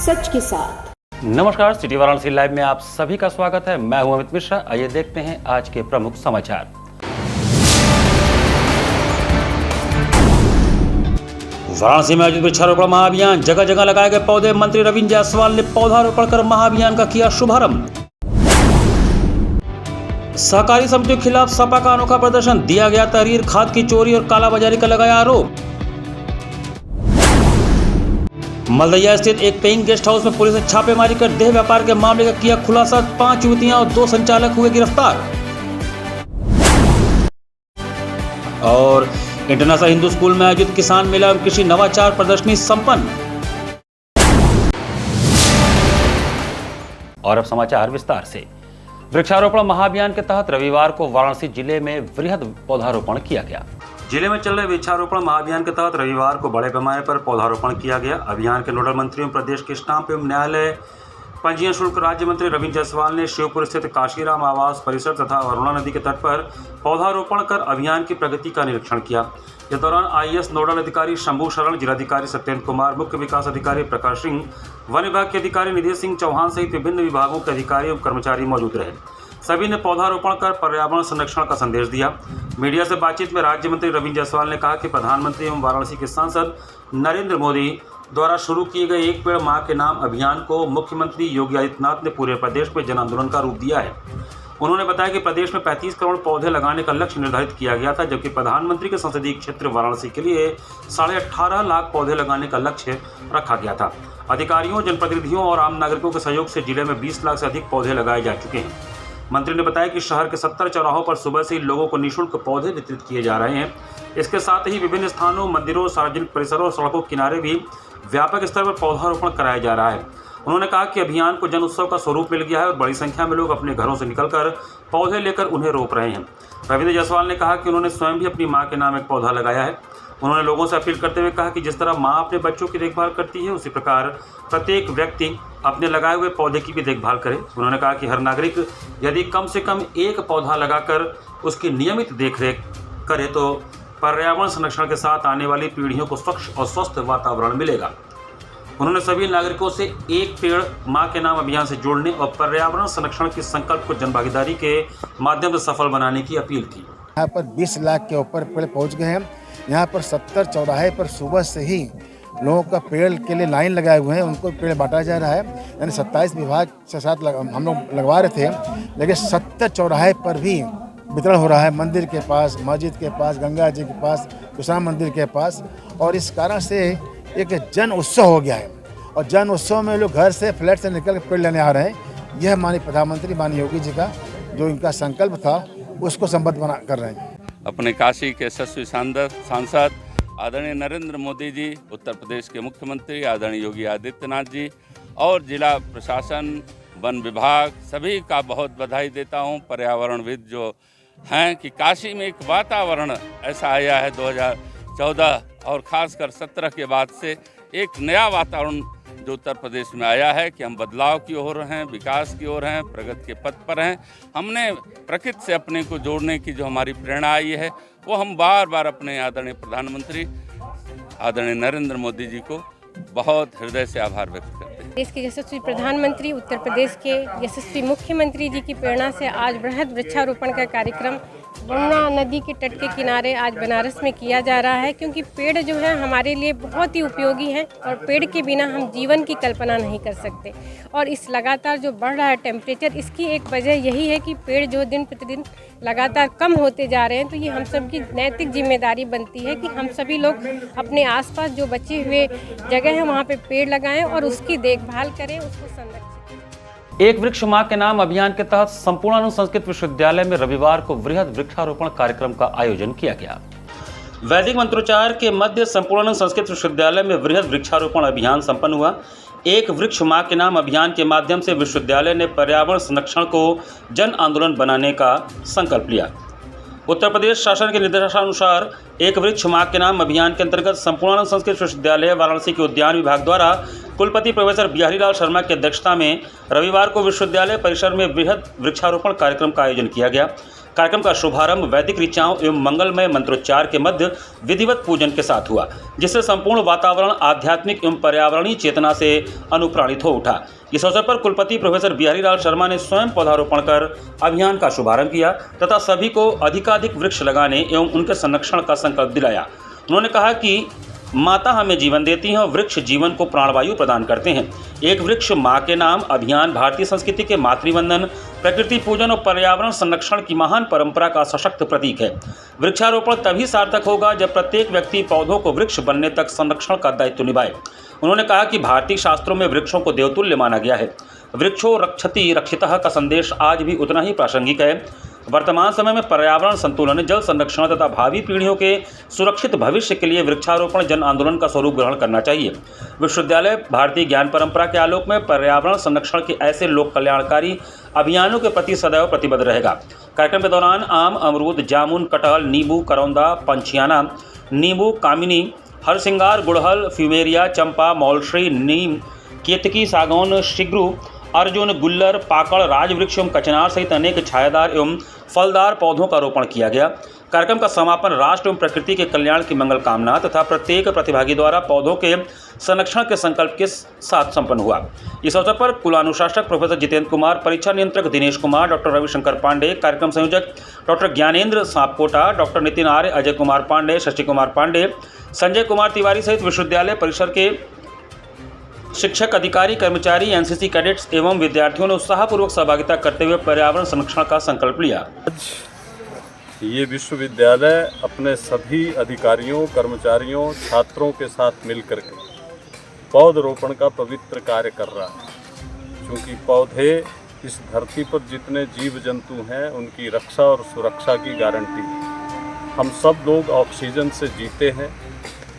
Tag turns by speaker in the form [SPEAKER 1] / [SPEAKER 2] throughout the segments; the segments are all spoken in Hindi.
[SPEAKER 1] सच के साथ।
[SPEAKER 2] नमस्कार, सिटी वाराणसी लाइव में आप सभी का स्वागत है। मैं हूं अमित मिश्रा। आइए देखते हैं आज के प्रमुख समाचार। वाराणसी में आयोजित वृक्षारोपण महाअभियान, जगह जगह लगाए गए पौधे। मंत्री रविंद्र जायसवाल ने पौधारोपण कर महाअभियान का किया शुभारंभ। सहकारी समितियों के खिलाफ सपा का अनोखा प्रदर्शन, दिया गया तहरीर। खाद की चोरी और कालाबाजारी का लगाया आरोप। मलदैया स्थित एक पेइंग गेस्ट हाउस में पुलिस ने छापेमारी कर देह व्यापार के मामले का किया खुलासा। 5 युवतियां और 2 संचालक हुए गिरफ्तार। और इंटरनेशनल हिंदू स्कूल में आयोजित किसान मेला एवं कृषि नवाचार प्रदर्शनी संपन्न। और अब समाचार विस्तार से। वृक्षारोपण महाअभियान के तहत रविवार को वाराणसी जिले में वृहद पौधारोपण किया गया। जिले में चल रहे वृक्षारोपण महाअभियान के तहत रविवार को बड़े पैमाने पर पौधारोपण किया गया। अभियान के नोडल मंत्रियों प्रदेश के स्टाम्प एवं न्यायालय पंजीयन शुल्क राज्य मंत्री रविंद्र जायसवाल ने शिवपुर स्थित काशीराम आवास परिसर तथा वरुणा नदी के तट पर पौधारोपण कर अभियान की प्रगति का निरीक्षण किया। इस दौरान आईएएस नोडल अधिकारी शंभू शरण, जिलाधिकारी सत्येंद्र कुमार, मुख्य विकास अधिकारी प्रकाश सिंह, वन विभाग के अधिकारी निधि सिंह चौहान सहित विभिन्न विभागों के अधिकारी एवं कर्मचारी मौजूद रहे। सभी ने पौधारोपण कर पर्यावरण संरक्षण का संदेश दिया। मीडिया से बातचीत में राज्य मंत्री रविंद्र जायसवाल ने कहा कि प्रधानमंत्री एवं वाराणसी के सांसद नरेंद्र मोदी द्वारा शुरू किए गए एक पेड़ मां के नाम अभियान को मुख्यमंत्री योगी आदित्यनाथ ने पूरे प्रदेश में जन आंदोलन का रूप दिया है। उन्होंने बताया कि प्रदेश में 35 करोड़ पौधे लगाने का लक्ष्य निर्धारित किया गया था, जबकि प्रधानमंत्री के संसदीय क्षेत्र वाराणसी के लिए 18.5 लाख पौधे लगाने का लक्ष्य रखा गया था। अधिकारियों, जनप्रतिनिधियों और आम नागरिकों के सहयोग से जिले में 20 लाख से अधिक पौधे लगाए जा चुके हैं। मंत्री ने बताया कि शहर के 70 चौराहों पर सुबह से ही लोगों को निःशुल्क पौधे वितरित किए जा रहे हैं। इसके साथ ही विभिन्न स्थानों, मंदिरों, सार्वजनिक परिसरों और सड़कों के किनारे भी व्यापक स्तर पर पौधारोपण कराया जा रहा है। उन्होंने कहा कि अभियान को जन उत्सव का स्वरूप मिल गया है और बड़ी संख्या में लोग अपने घरों से निकलकर पौधे लेकर उन्हें रोप रहे हैं। रविंद्र जायसवाल ने कहा कि उन्होंने स्वयं भी अपनी मां के नाम एक पौधा लगाया है। उन्होंने लोगों से अपील करते हुए कहा कि जिस तरह मां अपने बच्चों की देखभाल करती है, उसी प्रकार प्रत्येक व्यक्ति अपने लगाए हुए पौधे की भी देखभाल करे। उन्होंने कहा कि हर नागरिक यदि कम से कम एक पौधा लगाकर उसकी नियमित देखरेख करे तो पर्यावरण संरक्षण के साथ आने वाली पीढ़ियों को स्वच्छ और स्वस्थ वातावरण मिलेगा। उन्होंने सभी नागरिकों से एक पेड़ मां के नाम अभियान से जोड़ने और पर्यावरण संरक्षण के संकल्प को जनभागीदारी के माध्यम से सफल बनाने की अपील की।
[SPEAKER 3] यहाँ पर 20 लाख के ऊपर पेड़ पहुँच गए हैं। यहाँ पर 70 चौराहे पर सुबह से ही लोगों का पेड़ के लिए लाइन लगाए हुए हैं, उनको पेड़ बांटा जा रहा है। यानी 27 विभाग से साथ हम लोग लगवा रहे थे, लेकिन 70 चौराहे पर भी वितरण हो रहा है। मंदिर के पास, मस्जिद के पास, गंगा जी के पास, कुशाम मंदिर के पास। और इस कारण से एक जन उत्सव हो गया है और जन उत्सव में लोग घर से, फ्लैट से निकल कर पेड़ लेने आ रहे हैं। यह माननीय प्रधानमंत्री माननीय योगी जी का जो इनका संकल्प था उसको संबद्ध कर रहे हैं।
[SPEAKER 4] अपने काशी के यशस्वी सांसद आदरणीय नरेंद्र मोदी जी, उत्तर प्रदेश के मुख्यमंत्री आदरणीय योगी आदित्यनाथ जी और जिला प्रशासन, वन विभाग सभी का बहुत बधाई देता हूं। पर्यावरणविद जो हैं कि काशी में एक वातावरण ऐसा आया है 2014 और ख़ासकर 17 के बाद से एक नया वातावरण जो उत्तर प्रदेश में आया है कि हम बदलाव की ओर हैं, विकास की ओर हैं, प्रगति के पथ पर हैं। हमने प्रकृति से अपने को जोड़ने की जो हमारी प्रेरणा आई है वो हम बार बार अपने आदरणीय प्रधानमंत्री आदरणीय नरेंद्र मोदी जी को बहुत हृदय से आभार व्यक्त करते हैं।
[SPEAKER 5] देश के यशस्वी प्रधानमंत्री, उत्तर प्रदेश के यशस्वी मुख्यमंत्री जी की प्रेरणा से आज बृहद वृक्षारोपण का कार्यक्रम वरुणा नदी के तट के किनारे आज बनारस में किया जा रहा है, क्योंकि पेड़ जो है हमारे लिए बहुत ही उपयोगी हैं और पेड़ के बिना हम जीवन की कल्पना नहीं कर सकते। और इस लगातार जो बढ़ रहा है टेम्परेचर, इसकी एक वजह यही है कि पेड़ जो दिन प्रतिदिन लगातार कम होते जा रहे हैं। तो ये हम सब की नैतिक जिम्मेदारी बनती है कि हम सभी लोग अपने आसपास जो बचे हुए जगह है वहाँ पे पेड़ लगाएं और उसकी देखभाल करें, उसको संरक्षित।
[SPEAKER 2] एक वृक्ष मां के नाम अभियान के तहत संपूर्णानंद संस्कृत विश्वविद्यालय में रविवार को वृहद वृक्षारोपण कार्यक्रम का आयोजन किया गया। वैदिक मंत्रोच्चार के मध्य संपूर्णानंद संस्कृत विश्वविद्यालय में वृहद वृक्षारोपण अभियान संपन्न हुआ। एक वृक्ष मां के नाम अभियान के माध्यम से विश्वविद्यालय ने पर्यावरण संरक्षण को जन आंदोलन बनाने का संकल्प लिया। उत्तर प्रदेश शासन के निर्देशानुसार एक वृक्ष मां के नाम अभियान के अंतर्गत संपूर्णानंद संस्कृत विश्वविद्यालय वाराणसी के उद्यान विभाग द्वारा कुलपति प्रोफेसर बिहारी लाल शर्मा की अध्यक्षता में रविवार को विश्वविद्यालय परिसर में बृहद वृक्षारोपण कार्यक्रम का आयोजन किया गया। कार्यक्रम का शुभारंभ वैदिक ऋचाओं एवं मंगलमय मंत्रोच्चार के मध्य विधिवत पूजन के साथ हुआ, जिससे संपूर्ण वातावरण आध्यात्मिक एवं पर्यावरणीय चेतना से अनुप्राणित हो उठा। इस अवसर पर कुलपति प्रोफेसर बिहारी लाल शर्मा ने स्वयं पौधारोपण कर अभियान का शुभारंभ किया तथा सभी को अधिकाधिक वृक्ष लगाने एवं उनके संरक्षण का संकल्प दिलाया। उन्होंने कहा कि माता हमें जीवन देती हैं और वृक्ष जीवन को प्राणवायु प्रदान करते हैं। एक वृक्ष माँ के नाम अभियान भारतीय संस्कृति के मातृवंदन, प्रकृति पूजन और पर्यावरण संरक्षण की महान परंपरा का सशक्त प्रतीक है। वृक्षारोपण तभी सार्थक होगा जब प्रत्येक व्यक्ति पौधों को वृक्ष बनने तक संरक्षण का दायित्व निभाए। उन्होंने कहा कि भारतीय शास्त्रों में वृक्षों को देवतुल्य माना गया है। वृक्षो रक्षति रक्षितः का संदेश आज भी उतना ही प्रासंगिक है। वर्तमान समय में पर्यावरण संतुलन, जल संरक्षण तथा भावी पीढ़ियों के सुरक्षित भविष्य के लिए वृक्षारोपण जन आंदोलन का स्वरूप ग्रहण करना चाहिए। विश्वविद्यालय भारतीय ज्ञान परंपरा के आलोक में पर्यावरण संरक्षण के ऐसे लोक कल्याणकारी अभियानों के प्रति सदैव प्रतिबद्ध रहेगा। कार्यक्रम के दौरान आम, अमरूद, जामुन, कटहल, नींबू, करौंदा, पंछियाना, नींबू, कामिनी, हरसिंगार, गुड़हल, फ्यूमेरिया, चंपा, मौलश्री, नीम, केतकी, सागौन, शिग्रू, अर्जुन, गुल्लर, पाकड़, राजवृक्ष एवं कचनार सहित अनेक छायादार एवं फलदार पौधों का रोपण किया गया। कार्यक्रम का समापन राष्ट्र एवं प्रकृति के कल्याण की मंगल कामना तथा प्रत्येक प्रतिभागी द्वारा पौधों के संरक्षण के संकल्प के साथ संपन्न हुआ। इस अवसर पर कुलानुशासक प्रोफेसर जितेंद्र कुमार, परीक्षा नियंत्रक दिनेश कुमार, डॉक्टर रविशंकर पांडे, कार्यक्रम संयोजक डॉक्टर ज्ञानेंद्र सांपकोटा, डॉक्टर नितिन आर्य, अजय कुमार पांडे, शशि कुमार पांडे, संजय कुमार तिवारी सहित विश्वविद्यालय परिसर के शिक्षक, अधिकारी, कर्मचारी, एनसीसी कैडेट्स एवं विद्यार्थियों ने उत्साहपूर्वक सहभागिता करते हुए पर्यावरण संरक्षण का संकल्प लिया।
[SPEAKER 1] ये विश्वविद्यालय अपने सभी अधिकारियों, कर्मचारियों, छात्रों के साथ मिलकर के पौधरोपण का पवित्र कार्य कर रहा है। क्योंकि पौधे इस धरती पर जितने जीव जंतु हैं उनकी रक्षा और सुरक्षा की गारंटी है। हम सब लोग ऑक्सीजन से जीते हैं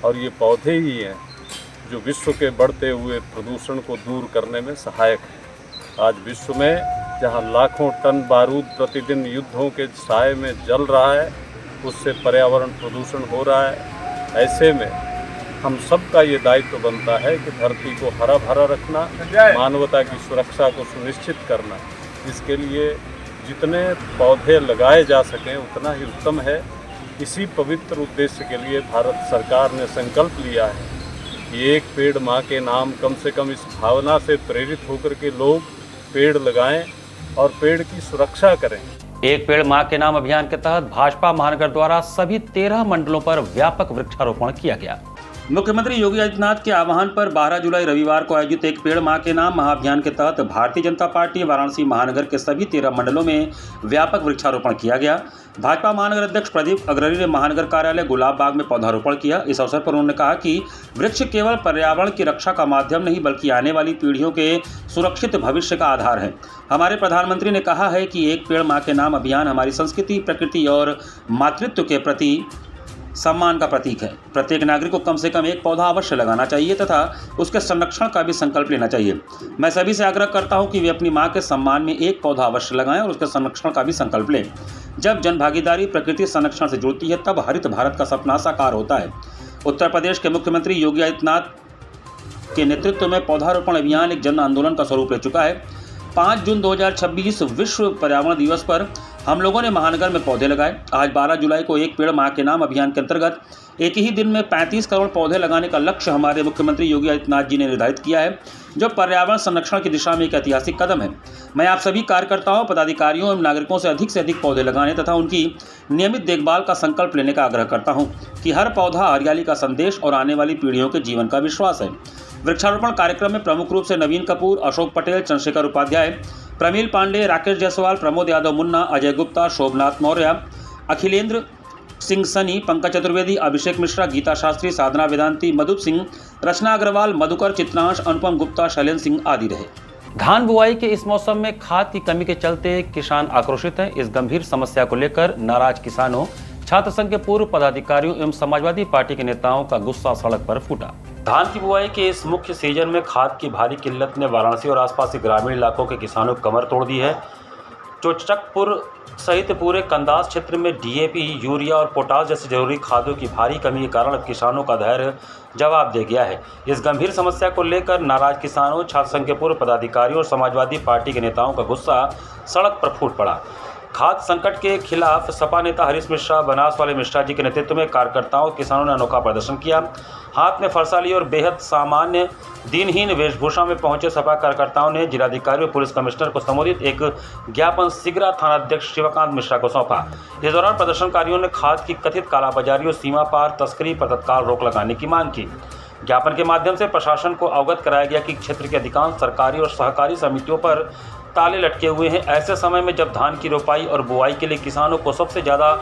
[SPEAKER 1] और ये पौधे ही हैं जो विश्व के बढ़ते हुए प्रदूषण को दूर करने में सहायक है। आज विश्व में जहां लाखों टन बारूद प्रतिदिन युद्धों के साए में जल रहा है, उससे पर्यावरण प्रदूषण हो रहा है। ऐसे में हम सबका ये दायित्व बनता है कि धरती को हरा भरा रखना, मानवता की सुरक्षा को सुनिश्चित करना। इसके लिए जितने पौधे लगाए जा सकें उतना ही उत्तम है। इसी पवित्र उद्देश्य के लिए भारत सरकार ने संकल्प लिया है कि एक पेड़ माँ के नाम। कम से कम इस भावना से प्रेरित होकर के लोग पेड़ लगाएं और पेड़ की सुरक्षा करें।
[SPEAKER 2] एक पेड़ माँ के नाम अभियान के तहत भाजपा महानगर द्वारा सभी 13 मंडलों पर व्यापक वृक्षारोपण किया गया। मुख्यमंत्री योगी आदित्यनाथ के आह्वान पर 12 जुलाई रविवार को आयोजित एक पेड़ माँ के नाम महाअभियान के तहत भारतीय जनता पार्टी वाराणसी महानगर के सभी 13 मंडलों में व्यापक वृक्षारोपण किया गया। भाजपा महानगर अध्यक्ष प्रदीप अग्रणी ने महानगर कार्यालय गुलाब बाग में पौधारोपण किया। इस अवसर पर उन्होंने कहा कि वृक्ष केवल पर्यावरण की रक्षा का माध्यम नहीं बल्कि आने वाली पीढ़ियों के सुरक्षित भविष्य का आधार है। हमारे प्रधानमंत्री ने कहा है कि एक पेड़ माँ के नाम अभियान हमारी संस्कृति, प्रकृति और मातृत्व के प्रति सम्मान का प्रतीक है। प्रत्येक नागरिक को कम से कम एक पौधा अवश्य लगाना चाहिए तथा उसके संरक्षण का भी संकल्प लेना चाहिए। मैं सभी से आग्रह करता हूं कि वे अपनी मां के सम्मान में एक पौधा अवश्य लगाएं और उसके संरक्षण का भी संकल्प लें। जब जनभागीदारी प्रकृति संरक्षण से जुड़ती है तब हरित भारत का सपना साकार होता है। उत्तर प्रदेश के मुख्यमंत्री योगी आदित्यनाथ के नेतृत्व में पौधारोपण अभियान एक जन आंदोलन का स्वरूप ले चुका है। 5 जून 2026 विश्व पर्यावरण दिवस पर हम लोगों ने महानगर में पौधे लगाए। आज 12 जुलाई को एक पेड़ माँ के नाम अभियान के अंतर्गत एक ही दिन में 35 करोड़ पौधे लगाने का लक्ष्य हमारे मुख्यमंत्री योगी आदित्यनाथ जी ने निर्धारित किया है, जो पर्यावरण संरक्षण की दिशा में एक ऐतिहासिक कदम है। मैं आप सभी कार्यकर्ताओं, पदाधिकारियों एवं नागरिकों से अधिक पौधे लगाने तथा उनकी नियमित देखभाल का संकल्प लेने का आग्रह करता हूँ कि हर पौधा हरियाली का संदेश और आने वाली पीढ़ियों के जीवन का विश्वास है। वृक्षारोपण कार्यक्रम में प्रमुख रूप से नवीन कपूर, अशोक पटेल, चंद्रशेखर उपाध्याय, प्रमील पांडे, राकेश जायसवाल, प्रमोद यादव मुन्ना, अजय गुप्ता, शोभनाथ मौर्य, अखिलेंद्र सिंह सनी, पंकज चतुर्वेदी, अभिषेक मिश्रा, गीता शास्त्री, साधना वेदांती, मधुप सिंह, रचना अग्रवाल, मधुकर चित्रांश, अनुपम गुप्ता, शैलेंद्र सिंह आदि रहे। धान बुआई के इस मौसम में खाद की कमी के चलते किसान आक्रोशित हैं। इस गंभीर समस्या को लेकर नाराज किसानों, छात्र संघ के पूर्व पदाधिकारियों एवं समाजवादी पार्टी के नेताओं का गुस्सा सड़क पर फूटा। धान की बुआई के इस मुख्य सीजन में खाद की भारी किल्लत ने वाराणसी और आसपास के ग्रामीण इलाकों के किसानों की कमर तोड़ दी है। चोचकपुर सहित पूरे कंदास क्षेत्र में डीएपी, यूरिया और पोटाश जैसी जरूरी खादों की भारी कमी के कारण अब किसानों का धैर्य जवाब दे गया है। इस गंभीर समस्या को लेकर नाराज किसानों, छात्र संघ के पूर्व पदाधिकारियों और समाजवादी पार्टी के नेताओं का गुस्सा सड़क पर फूट पड़ा। खाद्य संकट के खिलाफ सपा नेता हरीश मिश्रा, बनास वाले मिश्रा जी के नेतृत्व में कार्यकर्ताओं और किसानों ने अनोखा प्रदर्शन किया। हाथ में फरसा ली और बेहद सामान्य दिनहीन वेशभूषा में पहुंचे सपा कार्यकर्ताओं ने जिलाधिकारी और पुलिस कमिश्नर को संबोधित एक ज्ञापन सिगरा थानाध्यक्ष शिवकांत मिश्रा को सौंपा। इस दौरान प्रदर्शनकारियों ने खाद की कथित कालाबाजारी और सीमा पार तस्करी पर तत्काल रोक लगाने की मांग की। ज्ञापन के माध्यम से प्रशासन को अवगत कराया गया कि क्षेत्र के अधिकांश सरकारी और सहकारी समितियों पर ताले लटके हुए हैं। ऐसे समय में जब धान की रोपाई और बुआई के लिए किसानों को सबसे ज़्यादा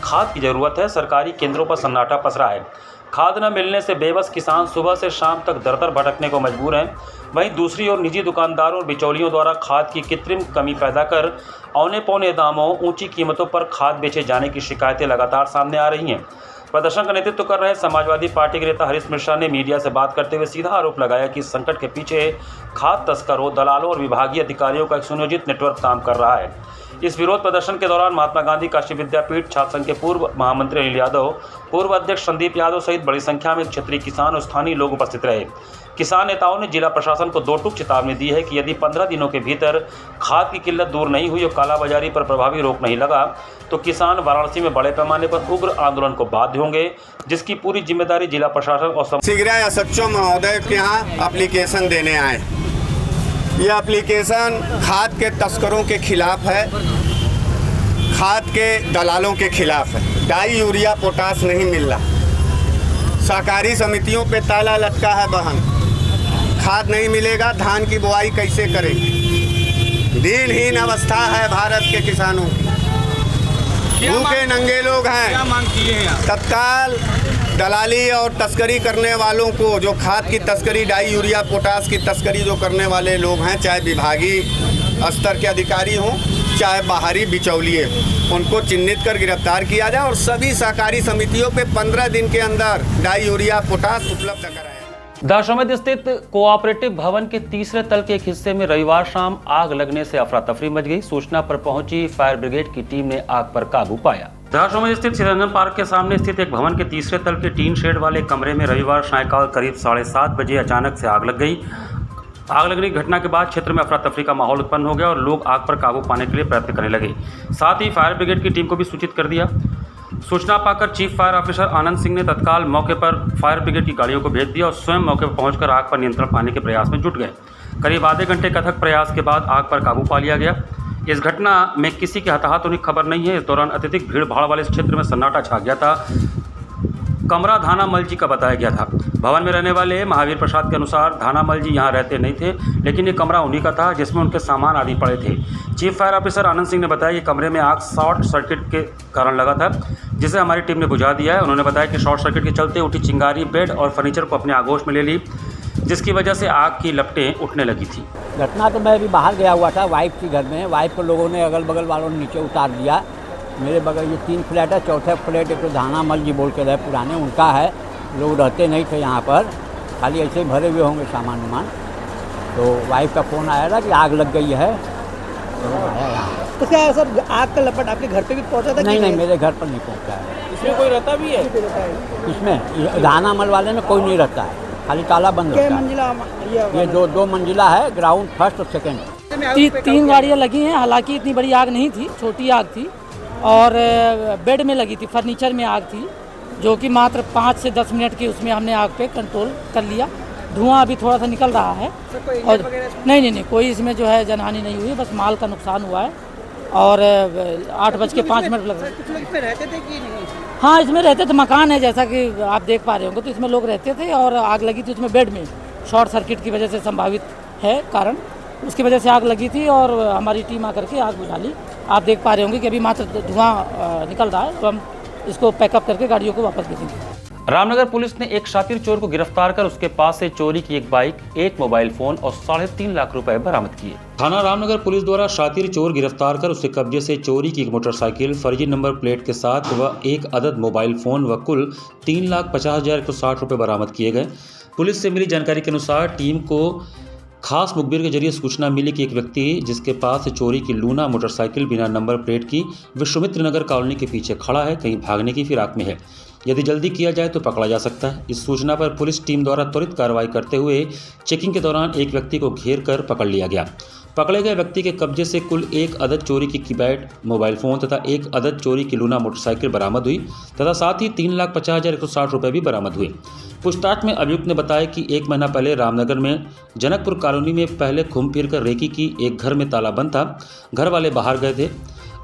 [SPEAKER 2] खाद की ज़रूरत है, सरकारी केंद्रों पर सन्नाटा पसरा है। खाद न मिलने से बेबस किसान सुबह से शाम तक दर-दर भटकने को मजबूर हैं। वहीं दूसरी ओर निजी दुकानदारों और बिचौलियों द्वारा खाद की कृत्रिम कमी पैदा कर औने पौने दामों, ऊंची कीमतों पर खाद बेचे जाने की शिकायतें लगातार सामने आ रही हैं। प्रदर्शन का नेतृत्व कर रहे समाजवादी पार्टी के नेता हरीश मिश्रा ने मीडिया से बात करते हुए सीधा आरोप लगाया कि इस संकट के पीछे खाद तस्करों, दलालों और विभागीय अधिकारियों का एक सुनियोजित नेटवर्क काम कर रहा है। इस विरोध प्रदर्शन के दौरान महात्मा गांधी काशी विद्यापीठ छात्र संघ के पूर्व महामंत्री अनिल यादव, पूर्व अध्यक्ष संदीप यादव सहित बड़ी संख्या में क्षेत्रीय किसान और स्थानीय लोग उपस्थित रहे। किसान नेताओं ने जिला प्रशासन को दो टूक चेतावनी दी है कि यदि 15 दिनों के भीतर खाद की किल्लत दूर नहीं हुई और कालाबाजारी पर प्रभावी रोक नहीं लगा तो किसान वाराणसी में बड़े पैमाने पर उग्र आंदोलन को बाध्य होंगे, जिसकी पूरी जिम्मेदारी जिला प्रशासन और
[SPEAKER 6] सिगरा एसएचओ महोदय के यहाँ एप्लीकेशन देने आए। यह एप्लीकेशन खाद के तस्करों के खिलाफ है, खाद के दलालों के खिलाफ है। डाई, यूरिया, पोटाश नहीं मिल रहा, सहकारी समितियों पे ताला लटका है बहन, खाद नहीं मिलेगा, धान की बुआई कैसे करेंगे? दिनहीन अवस्था है भारत के किसानों की, भूखे नंगे लोग हैं।
[SPEAKER 7] क्या मांग किए हैं?
[SPEAKER 6] तत्काल दलाली और तस्करी करने वालों को, जो खाद की तस्करी, डाई, यूरिया, पोटाश की तस्करी जो करने वाले लोग हैं, चाहे विभागीय स्तर के अधिकारी हों चाहे बाहरी बिचौलिए, उनको चिन्हित कर गिरफ्तार किया जाए और सभी सहकारी समितियों पे 15 दिन के अंदर डाई, यूरिया, पोटाश उपलब्ध कराया।
[SPEAKER 2] दशाश्वमेध स्थित कोऑपरेटिव भवन के तीसरे तल के एक हिस्से में रविवार शाम आग लगने से अफरा तफरी मच गई। सूचना पर पहुंची फायर ब्रिगेड की टीम ने आग पर काबू पाया। दशाश्वमेध स्थित चिरंजन पार्क के सामने स्थित एक भवन के तीसरे तल के टीन शेड वाले कमरे में रविवार सायंकाल करीब 7:30 बजे अचानक से आग लग गई। आग लगने की घटना के बाद क्षेत्र में अफरा तफरी का माहौल उत्पन्न हो गया और लोग आग पर काबू पाने के लिए प्रयत्न करने लगे। साथ ही फायर ब्रिगेड की टीम को भी सूचित कर दिया। सूचना पाकर chief fire officer Anand Singh ने तत्काल मौके पर फायर ब्रिगेड की गाड़ियों को भेज दिया और स्वयं मौके पर पहुंचकर आग पर नियंत्रण पाने के प्रयास में जुट गए। करीब आधे घंटे के अथक प्रयास के बाद आग पर काबू पा लिया गया। इस घटना में किसी के हताहत होने की खबर नहीं है। इस दौरान अत्यधिक भीड़ भाड़ वाले इस क्षेत्र में सन्नाटा छा गया था। कमरा धानामल जी का बताया गया था। भवन में रहने वाले महावीर प्रसाद के अनुसार धानामल जी यहां रहते नहीं थे, लेकिन ये कमरा उन्हीं का था जिसमें उनके सामान आदि पड़े थे। Chief fire officer Anand Singh ने बताया कि कमरे में आग शॉर्ट सर्किट के कारण लगा था, जिसे हमारी टीम ने बुझा दिया है। उन्होंने बताया कि शॉर्ट सर्किट के चलते उठी चिंगारी बेड और फर्नीचर को अपने आगोश में ले ली, जिसकी वजह से आग की लपटें उठने लगी थी।
[SPEAKER 8] घटना तो मैं अभी बाहर गया हुआ था वाइफ के घर में। वाइफ को लोगों ने अगल बगल वालों ने नीचे उतार दिया। मेरे बगल ये 3 फ्लैट है, चौथे फ्लैट एक तो धानामल जी बोल के रहे पुराने, उनका है। लोग रहते नहीं थे यहाँ पर, खाली ऐसे ही भरे हुए होंगे सामान वामान। तो वाइफ का फ़ोन आया था कि आग लग गई है, तो आया यहाँ।
[SPEAKER 7] तो क्या सर आग का लपट आपके घर पे भी पहुंचा था?
[SPEAKER 8] नहीं, मेरे घर पर नहीं पहुँचा है।
[SPEAKER 7] इसमें कोई रहता भी है?
[SPEAKER 8] इसमें धानामल वाले में कोई नहीं रहता है, खाली ताला बंद रहता है।
[SPEAKER 7] मंजिला
[SPEAKER 8] ये दो मंजिला है, ग्राउंड फर्स्ट और सेकेंड।
[SPEAKER 9] 3 गाड़ियाँ लगी हैं। हालांकि इतनी बड़ी आग नहीं थी, छोटी आग थी और बेड में लगी थी, फर्नीचर में आग थी, जो कि मात्र 5 से 10 मिनट की उसमें हमने आग पे कंट्रोल कर लिया। धुआं अभी थोड़ा सा निकल रहा है और नहीं, कोई इसमें जो है जनहानि नहीं हुई, बस माल का नुकसान हुआ है। और 8:05 लग रहे।
[SPEAKER 7] कुछ लोग इसमें रहते थे कि नहीं?
[SPEAKER 9] हाँ, इसमें रहते थे। मकान है जैसा कि आप देख पा रहे होंगे, तो इसमें लोग रहते थे और आग लगी थी उसमें बेड में। शॉर्ट सर्किट की वजह से संभावित है कारण, उसकी वजह से आग लगी थी और हमारी टीम आकर के आग बुझा ली। आप देख पा रहे होंगे कि अभी मात्र धुआं निकल रहा है, तो हम इसको पैकअप करके गाड़ियों को वापस भेजेंगे।
[SPEAKER 2] रामनगर पुलिस ने एक शातिर चोर को गिरफ्तार कर उसके पास से चोरी की एक बाइक, एक मोबाइल फोन और 3.5 लाख रुपए बरामद किए। थाना रामनगर पुलिस द्वारा शातिर चोर गिरफ्तार कर उसके कब्जे से चोरी की एक मोटरसाइकिल, फर्जी नंबर प्लेट के साथ व एक अदद मोबाइल फोन व कुल 3,50,160 रुपए बरामद किए गए। पुलिस से मिली जानकारी के अनुसार टीम को खास मुखबिर के जरिए सूचना मिली कि एक व्यक्ति जिसके पास चोरी की लूना मोटरसाइकिल बिना नंबर प्लेट की विश्वामित्र नगर कॉलोनी के पीछे खड़ा है, कहीं भागने की फिराक में है। यदि जल्दी किया जाए तो पकड़ा जा सकता है। इस सूचना पर पुलिस टीम द्वारा त्वरित कार्रवाई करते हुए चेकिंग के दौरान एक व्यक्ति को घेर कर पकड़ लिया गया। पकड़े गए व्यक्ति के कब्जे से कुल 1 अदद चोरी की कीपैड मोबाइल फ़ोन तथा 1 अदद चोरी की लूना मोटरसाइकिल बरामद हुई तथा साथ ही 3,50,160 रुपये भी बरामद हुए। पूछताछ में अभियुक्त ने बताया कि 1 महीना पहले रामनगर में जनकपुर कॉलोनी में पहले घूम फिर कर रेकी की एक घर में ताला बंद था। घर वाले बाहर गए थे।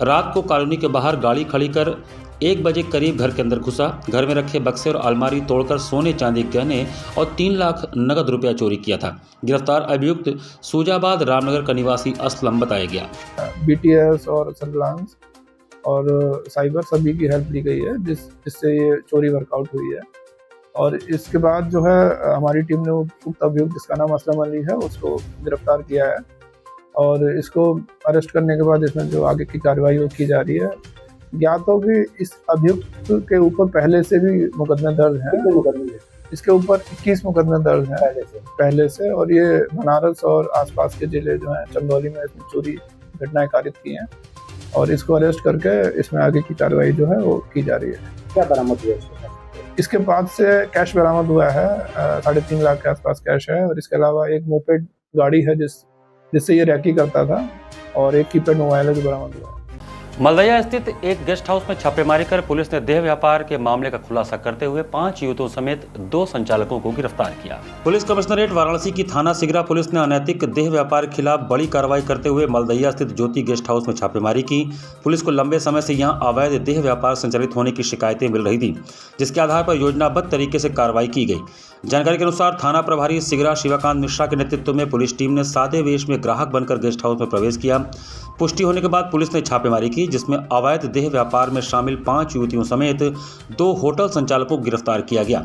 [SPEAKER 2] रात को कॉलोनी के बाहर गाड़ी खड़ी कर 1 बजे करीब घर के अंदर घुसा। घर में रखे बक्से और अलमारी तोड़कर सोने चांदी गहने और 3 लाख नगद रुपया चोरी किया था। गिरफ्तार अभियुक्त सूजाबाद रामनगर का निवासी असलम बताया गया।
[SPEAKER 10] BTS और सर्विलांस और साइबर सभी की हेल्प ली गई है जिससे ये चोरी वर्कआउट हुई है। और इसके बाद जो है हमारी टीम ने उक्त अभियुक्त जिसका नाम असलम अली है उसको गिरफ्तार किया है और इसको अरेस्ट करने के बाद इसमें जो आगे की कार्रवाई वो की जा रही है। ज्ञात हो कि इस अभियुक्त के ऊपर पहले से भी मुकदमे दर्ज हैं। इसके ऊपर 21 मुकदमे दर्ज हैं पहले से और ये बनारस और आसपास के जिले जो हैं चंदौली में इसमें चोरी घटनाएं कारित की हैं और इसको अरेस्ट करके इसमें आगे की कार्रवाई जो है वो की जा रही है।
[SPEAKER 11] क्या बरामद हुआ
[SPEAKER 10] इसके पास से कैश बरामद हुआ है, 3.5 लाख के आसपास कैश है और इसके अलावा एक मोपेड गाड़ी है जिससे ये रैकी करता था और एक कीपैड मोबाइल है जो बरामद हुआ है।
[SPEAKER 2] मलदैया स्थित एक गेस्ट हाउस में छापेमारी कर पुलिस ने देह व्यापार के मामले का खुलासा करते हुए 5 युवकों समेत 2 संचालकों को गिरफ्तार किया। पुलिस कमिश्नरेट वाराणसी की थाना सिगरा पुलिस ने अनैतिक देह व्यापार के खिलाफ बड़ी कार्रवाई करते हुए मलदैया स्थित ज्योति गेस्ट हाउस में छापेमारी की। पुलिस को लंबे समय से यहां अवैध देह व्यापार संचालित होने की शिकायतें मिल रही थी, जिसके आधार पर योजनाबद्ध तरीके से कार्रवाई की गई। जानकारी के अनुसार थाना प्रभारी सिगरा शिवाकांत मिश्रा के नेतृत्व में पुलिस टीम ने सादे वेश में ग्राहक बनकर गेस्ट हाउस में प्रवेश किया। पुष्टि होने के बाद पुलिस ने छापेमारी की, जिसमें अवैध देह व्यापार में शामिल 5 युवतियों समेत 2 होटल संचालकों को गिरफ्तार किया गया।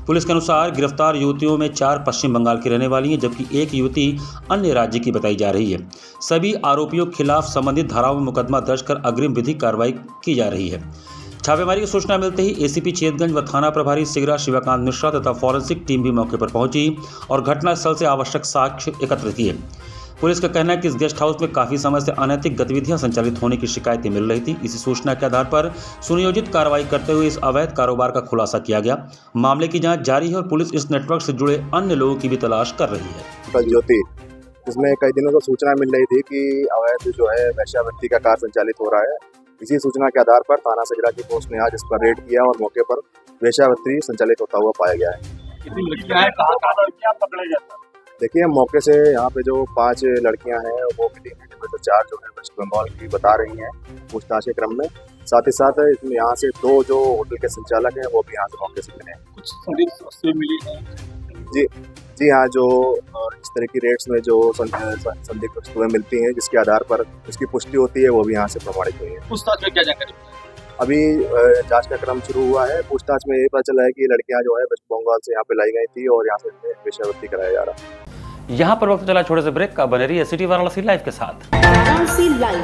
[SPEAKER 2] पुलिस के अनुसार गिरफ्तार युवतियों में 4 पश्चिम बंगाल की रहने वाली हैं, जबकि 1 युवती अन्य राज्य की बताई जा रही है। सभी आरोपियों के खिलाफ संबंधित धाराओं में मुकदमा दर्ज कर अग्रिम विधिक कार्रवाई की जा रही है। छापेमारी की सूचना मिलते ही एसीपी चेतगंज व थाना प्रभारी सिगरा शिवाकांत मिश्रा तथा फॉरेंसिक टीम भी मौके पर पहुंची और घटनास्थल से आवश्यक साक्ष्य एकत्र किए। पुलिस का कहना है कि इस गेस्ट हाउस में काफी समय से अनैतिक गतिविधियां संचालित होने की शिकायतें मिल रही थी। इसी सूचना के आधार पर सुनियोजित कार्रवाई करते हुए इस अवैध कारोबार का खुलासा किया गया। मामले की जांच जारी है और पुलिस इस नेटवर्क से जुड़े अन्य लोगों की भी तलाश कर रही है।
[SPEAKER 12] ज्योति, इसमें कई दिनों को सूचना मिल रही थी कि अवैध जो है वेश्यावृत्ति का कार्य संचालित हो रहा है। इसी सूचना के आधार पर थाना सिगरा की पोस्ट ने आज इस पर रेड किया और मौके पर वेश्यावृत्ति संचालित होता हुआ पाया गया है। देखिए, हम मौके से यहाँ पे जो 5 लड़कियाँ हैं वो मिली हैं, जिनमें से 4 जो है वेस्ट बंगाल की बता रही हैं पूछताछ के क्रम में। साथ ही साथ इसमें यहाँ से 2 जो होटल के संचालक हैं वो भी यहाँ से मौके से मिले हैं।
[SPEAKER 11] कुछ संदिग्ध मिली है?
[SPEAKER 12] जी हाँ, जो इस तरह की रेट्स में जो संदिग्ध वस्तुएं मिलती हैं जिसके आधार पर इसकी पुष्टि होती है वो भी यहाँ से प्रमाणित हुई है।
[SPEAKER 11] पूछताछ में क्या जानकारी?
[SPEAKER 12] अभी जांच का क्रम शुरू हुआ है। पूछताछ में ये पता चला है कि लड़कियां जो है वेस्ट बंगाल से यहाँ पे लाई गई थी और यहाँ से वेश्यावृत्ति कराया जा रहा है।
[SPEAKER 2] यहाँ पर वक्त चला छोटे से ब्रेक का। बने रहिए सिटी वाराणसी लाइव के साथ।
[SPEAKER 13] वाराणसी लाइव,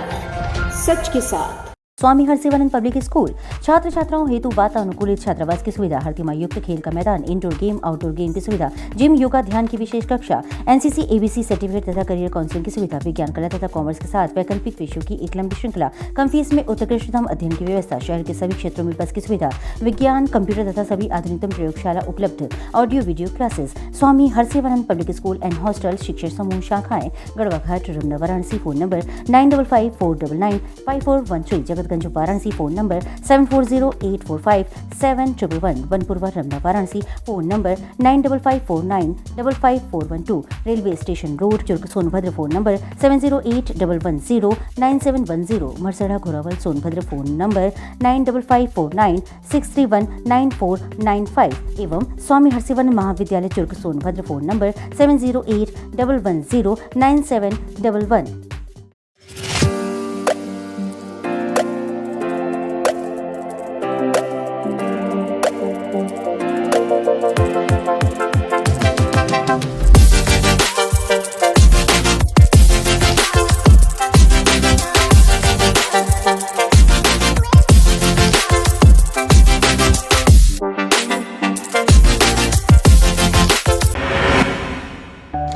[SPEAKER 13] सच के साथ। स्वामी हरसिवानंद पब्लिक स्कूल छात्र छात्राओं हेतु वातानुकूलित छात्रावास की सुविधा, हर युक्त खेल का मैदान, इंडोर गेम आउटडोर गेम की सुविधा, जिम, योगा, ध्यान की विशेष कक्षा, एनसीसी एबीसी सर्टिफिकेट तथा करियर काउंसलिंग की सुविधा, विज्ञान कला तथा कॉमर्स के साथ वैकल्पिक विषयों की एक लंबी श्रृंखला, कम फीस में उत्कृष्टतम अध्ययन की व्यवस्था, शहर के सभी क्षेत्रों में बस की सुविधा, विज्ञान, कंप्यूटर तथा सभी आधुनिकतम प्रयोगशाला उपलब्ध, audio video classes. Swami Harsivanand public school and hostel, शिक्षण समूह शाखाएं Garhwa Ghat, Ramna, Varanasi. Phone number 9554995413, Jagatganj Varanasi. Phone number 7408457111, Banpurwa, Ramna, Varanasi. Phone number 9554955412, railway station road, Churk, Sonbhadra. Phone number 7081109710, Marsara, Ghorawal, Sonbhadra. Phone number 954963199495 एवं स्वामी हरसिवानंद महाविद्यालय, Churk, Sonbhadra. Phone number 7081109711।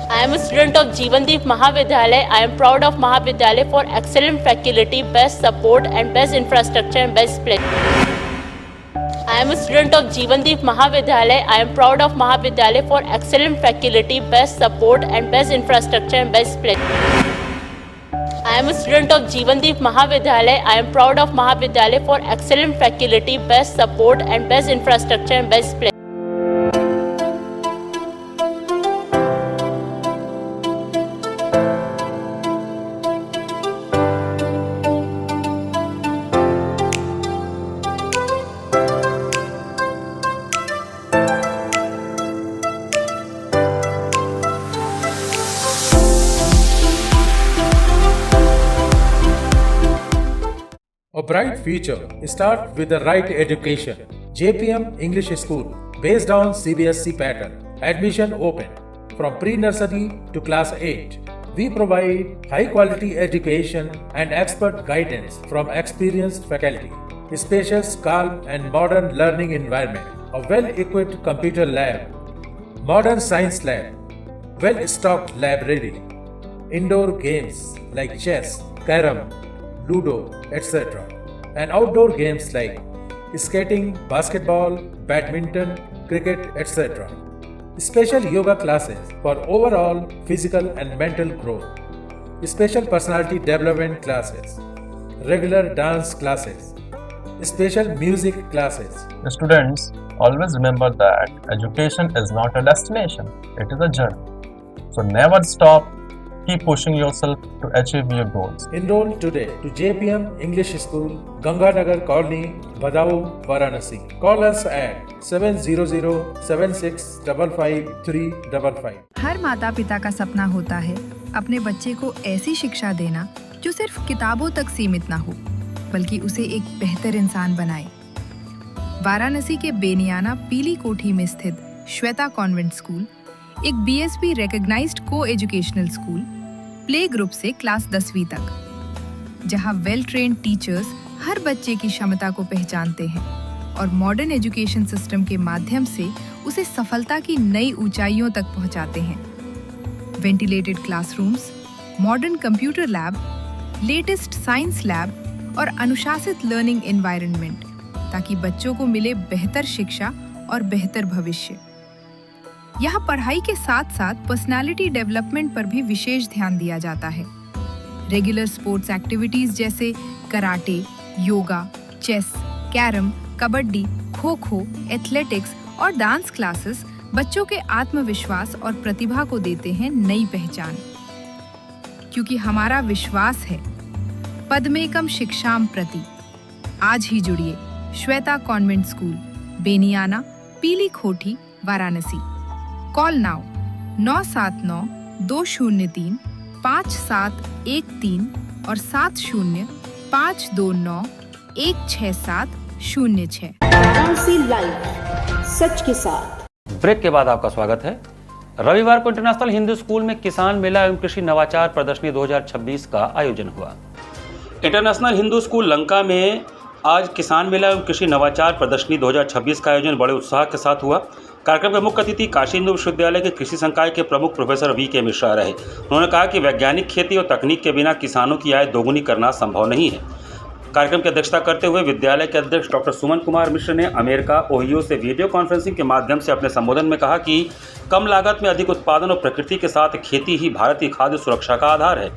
[SPEAKER 14] I am a student of Jeevandeep Mahavidyalaya. I am proud of Mahavidyalaya for excellent faculty, best support and best infrastructure and best place. I am a student of Jeevandeep Mahavidyalaya. I am proud of Mahavidyalaya for excellent faculty, best support and best infrastructure and best place. I am a student of Jeevandeep Mahavidyalaya. I am proud of Mahavidyalaya for excellent faculty, best support and best infrastructure and best place.
[SPEAKER 15] A bright future starts with the right education. JPM English School, based on CBSE pattern. Admission open from pre-nursery to class 8. We provide high-quality education and expert guidance from experienced faculty. Spacious, calm and modern learning environment. A well-equipped computer lab. Modern science lab. Well-stocked library. Indoor games like chess, carom, Ludo, etc. And outdoor games like skating, basketball, badminton, cricket, etc. Special yoga classes for overall physical and mental growth. Special personality development classes. Regular dance classes. Special music classes.
[SPEAKER 16] The students always remember that education is not a destination, it is a journey. So never stop. Keep pushing yourself to achieve your goals.
[SPEAKER 15] Enroll today to JPM English School, Ganganagar Colony, Badaun, Varanasi. Call us at 700-7655-355.
[SPEAKER 17] हर माता पिता का सपना होता है अपने बच्चे को ऐसी शिक्षा देना जो सिर्फ किताबों तक सीमित ना हो, बल्कि उसे एक बेहतर इंसान बनाए। वाराणसी के बेनियाना पीली कोठी में स्थित श्वेता कॉन्वेंट स्कूल एक BSB रिकॉग्नाइज्ड को एजुकेशनल स्कूल, प्ले ग्रुप से क्लास 10वीं तक, जहां वेल ट्रेन्ड टीचर्स हर बच्चे की क्षमता को पहचानते हैं और मॉडर्न एजुकेशन सिस्टम के माध्यम से उसे सफलता की नई ऊंचाइयों तक पहुंचाते हैं। Ventilated classrooms, modern computer lab, latest science lab और अनुशासित लर्निंग एनवायरनमेंट, ताकि बच्चों को मिले बेहतर शिक्षा और बेहतर भविष्य। यहाँ पढ़ाई के साथ साथ पर्सनालिटी डेवलपमेंट पर भी विशेष ध्यान दिया जाता है। रेगुलर स्पोर्ट्स एक्टिविटीज जैसे karate, yoga, chess, carrom, kabaddi, kho kho, athletics और डांस क्लासेस बच्चों के आत्मविश्वास और प्रतिभा को देते हैं नई पहचान। क्योंकि हमारा विश्वास है पद्मेकम शिक्षाम प्रति। आज ही जुड़िए श्वेता कॉन्वेंट स्कूल, बेनियाना, पीली खोटी, वाराणसी। कॉल नाउ 979-203-5713 और 70-529-16706।
[SPEAKER 13] लाइव सच के साथ।
[SPEAKER 2] ब्रेक के बाद आपका स्वागत है। रविवार को इंटरनेशनल हिंदू स्कूल में किसान मेला एवं कृषि नवाचार प्रदर्शनी 2026 का आयोजन हुआ। इंटरनेशनल हिंदू स्कूल लंका में आज किसान मेला एवं कृषि नवाचार प्रदर्शनी 2026 का आयोजन बड़े उत्साह के साथ हुआ। कार्यक्रम के मुख्य अतिथि काशी हिंदू विश्वविद्यालय के कृषि संकाय के प्रमुख प्रोफेसर VK मिश्रा रहे। उन्होंने कहा कि वैज्ञानिक खेती और तकनीक के बिना किसानों की आय दोगुनी करना संभव नहीं है। कार्यक्रम की अध्यक्षता करते हुए विद्यालय के अध्यक्ष डॉक्टर सुमन कुमार मिश्र ने अमेरिका ओहियो से वीडियो कॉन्फ्रेंसिंग के माध्यम से अपने संबोधन में कहा कि कम लागत में अधिक उत्पादन और प्रकृति के साथ खेती ही भारत की खाद्य सुरक्षा का आधार है।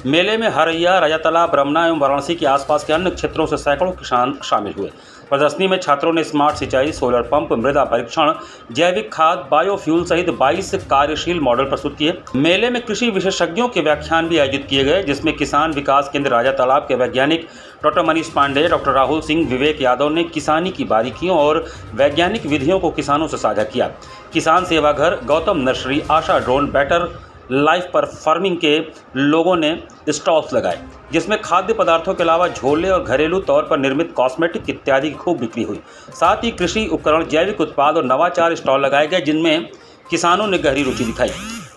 [SPEAKER 2] मेले में हरैया, राजा तालाब, रमना एवं वाराणसी के आसपास के अन्य क्षेत्रों से सैकड़ों किसान शामिल हुए। प्रदर्शनी में छात्रों ने स्मार्ट सिंचाई, सोलर पंप, मृदा परीक्षण, जैविक खाद, बायोफ्यूल सहित 22 कार्यशील मॉडल प्रस्तुत किए। मेले में कृषि विशेषज्ञों के व्याख्यान भी आयोजित किए गए, जिसमें किसान विकास केंद्र राजा तालाब के वैज्ञानिक डॉक्टर मनीष पांडे, डॉक्टर राहुल सिंह, विवेक यादव ने किसानी की बारीकियों और वैज्ञानिक विधियों को किसानों से साझा किया। किसान सेवा घर, गौतम नर्सरी, आशा ड्रोन, बेटर लाइफ पर फार्मिंग के लोगों ने स्टॉल्स लगाए, जिसमें खाद्य पदार्थों के अलावा झोले और घरेलू तौर पर निर्मित कॉस्मेटिक इत्यादि की खूब बिक्री हुई। साथ ही कृषि उपकरण, जैविक उत्पाद और नवाचार स्टॉल लगाए गए, जिनमें किसानों ने गहरी रुचि दिखाई।